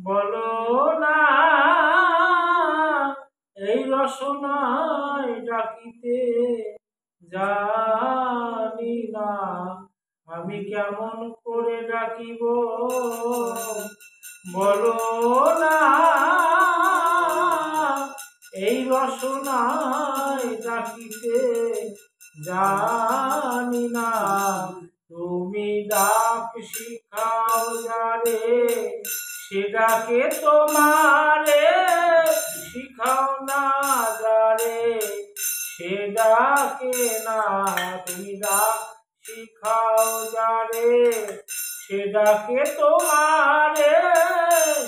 বলো না এই রসনায় ডাকিতে জানি না আমি কেমন করে ডাকিব বলো না এই রসনায় ডাকিতে জানি না তুমি ডাক শিখাও যারে সে ডাকে তোমারে শিখাও না যারে সে ডাকে না তুমি ডাক শিখাও যারে সে ডাকে তোমারে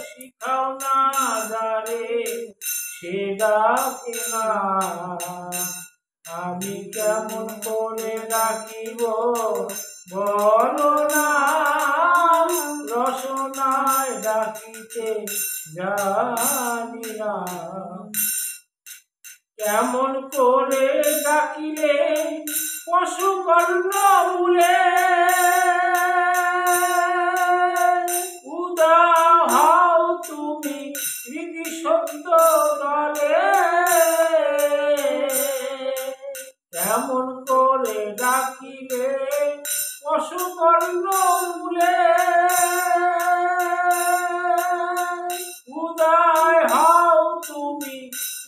শিখাও না যারে সে ডাকে না আমি কেমন করে ডাকিব বলো না রসনায় ডাকিতে জানি না কেমন করে ডাকিলে পশু কর্ণ মূলে উদাও হও তুমি রীতি সত্য দলে কেমন করে ডাকিলে পশু কর্ণ মূলে উদয় হও তুমি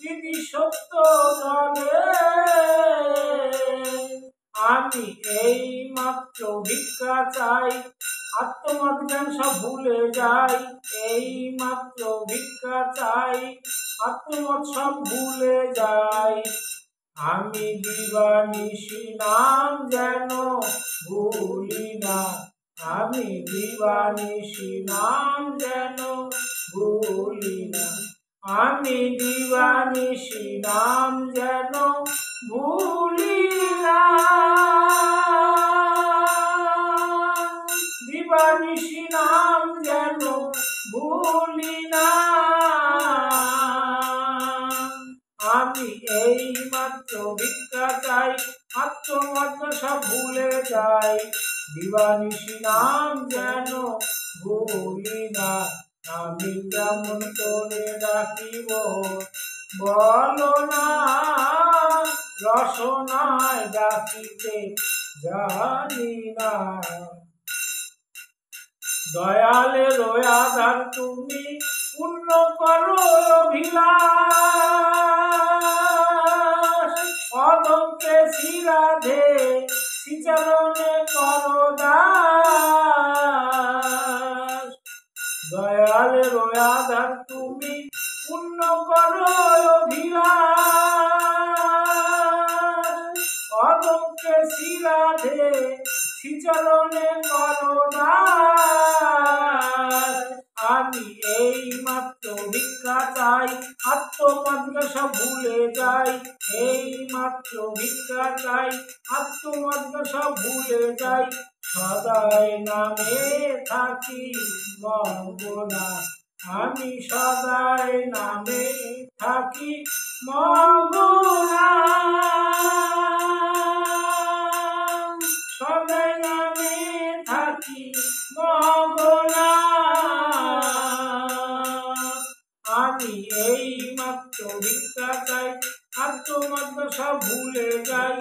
রীতি সত্য দলে আমি এই মাত্র ভিক্ষা চাই আত্মমত জ্ঞান সব ভুলে যাই এই মাত্র ভিক্ষা চাই আত্মমত সব ভুলে যাই আমি দিবানিশি নাম যেন ভুলি না আমি দিবানিশি নাম যেন ভুলি না আমি দিবানিশি নাম যেন ভুলি না দিবানিশি নাম যেন ভুলি না আমি এই মাত্র ভিক্ষা চাই আত্মমত সব ভুলে যাই দিবানিশি নাম যেন ভুলি না আমি কেমন করে ডাকিব বলো না রসনায় ডাকিতে জানি না দয়ালে রয়াদার তুমি পূর্ণ করো অভিলাষ অদম্পে শ্রীরাধে শ্রীচরণে করো দাস দয়ালে রয়াদার তুমি পূর্ণ করো অভিলাষ অদম্পে শ্রীরাধে শ্রীচরণে করো দাস আমি এই মাত্র ভিক্ষা চাই আত্মমতকে সব ভুলে যাই এই মাত্র ভিক্ষা চাই আত্মমতকে সব ভুলে যাই সদাই নামে থাকি মগনা আমি সদাই নামে থাকি মগনা সদাই নামে থাকি মগনা আমি এই মাত্র ভিক্ষা চাই আত্মমত সব ভুলে যাই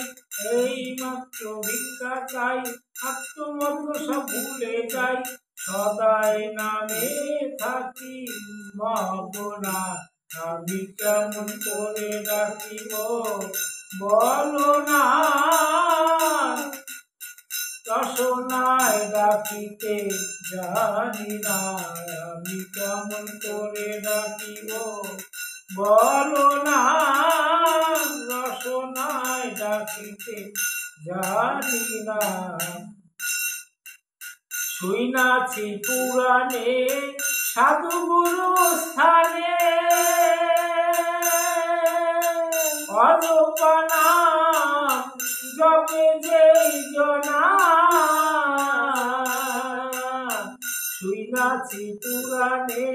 এই মাত্র ভিক্ষা চাই আত্মমত সব ভুলে যাই সদাই নামে থাকি মগনা আমি কেমন করে ডাকিব বলো না রসনায় ডাকিতে জানি না আমি কেমন করে ডাকিব বলো না রসনায় ডাকিতে জানি না শুইনাছি পুরাণে সাধু গুরু স্থানে অজপা নাম জপে যেই জনা শুইনাছি পুরাণে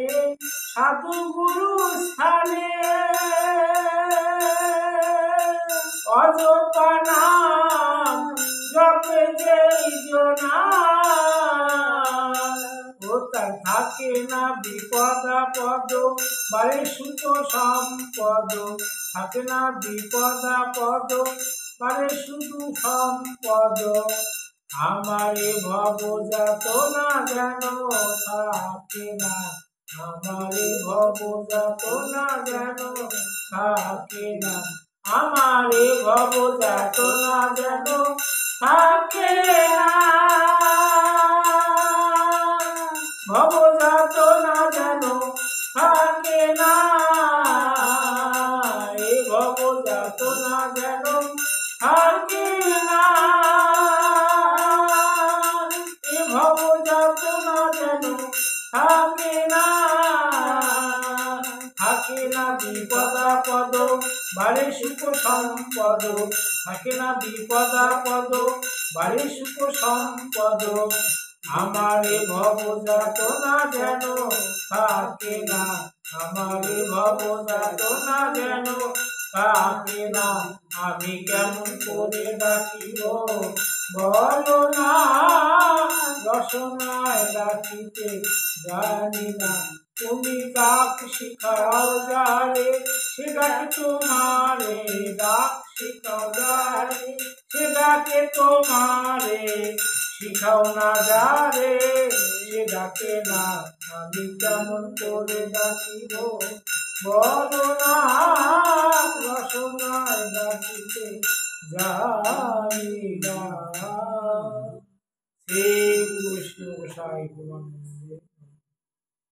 সাধু গুরু স্থানে অজপা নাম জপে যেই জনা ও তার থাকে না বিপদ আপদ, বাড়ে সুখ সম্পদ, থাকে না বিপদ আপদ, বাড়ে শুধু সম্পদ। আমারে ভব যাতনা যেন থাকে না, আমারে ভব যাতনা যেন থাকে না, আমারে ভব যাতনা যেন থাকে না, ভব যাতনা যেন থাকে না, এ ভব যাতনা যেন থাকে না, এ ভব যাতনা যেন থাকে না, থাকে না বিপদ আপদ, বাড়ে সুখ সম্পদ, থাকে না বিপদ আপদ, বাড়ে সুখ সম্পদ। আমারে ভব যাতনা যেন থাকে না, আমারে ভব যাতনা যেন থাকে না, আমি কেমন করে ডাকিব বলো না, রসনায় ডাকিতে জানি না, তুমি ডাক শিখাও যারে, সে ডাকে তোমারে, ডাক শিখাও যারে, সে ডাকে তোমারে, শিখাও না যারে, সে ডাকে না, আমি কেমন করে ডাকিব বলো না, রসনায় ডাকিতে জানি না। শ্রী কৃষ্ণ গোসাই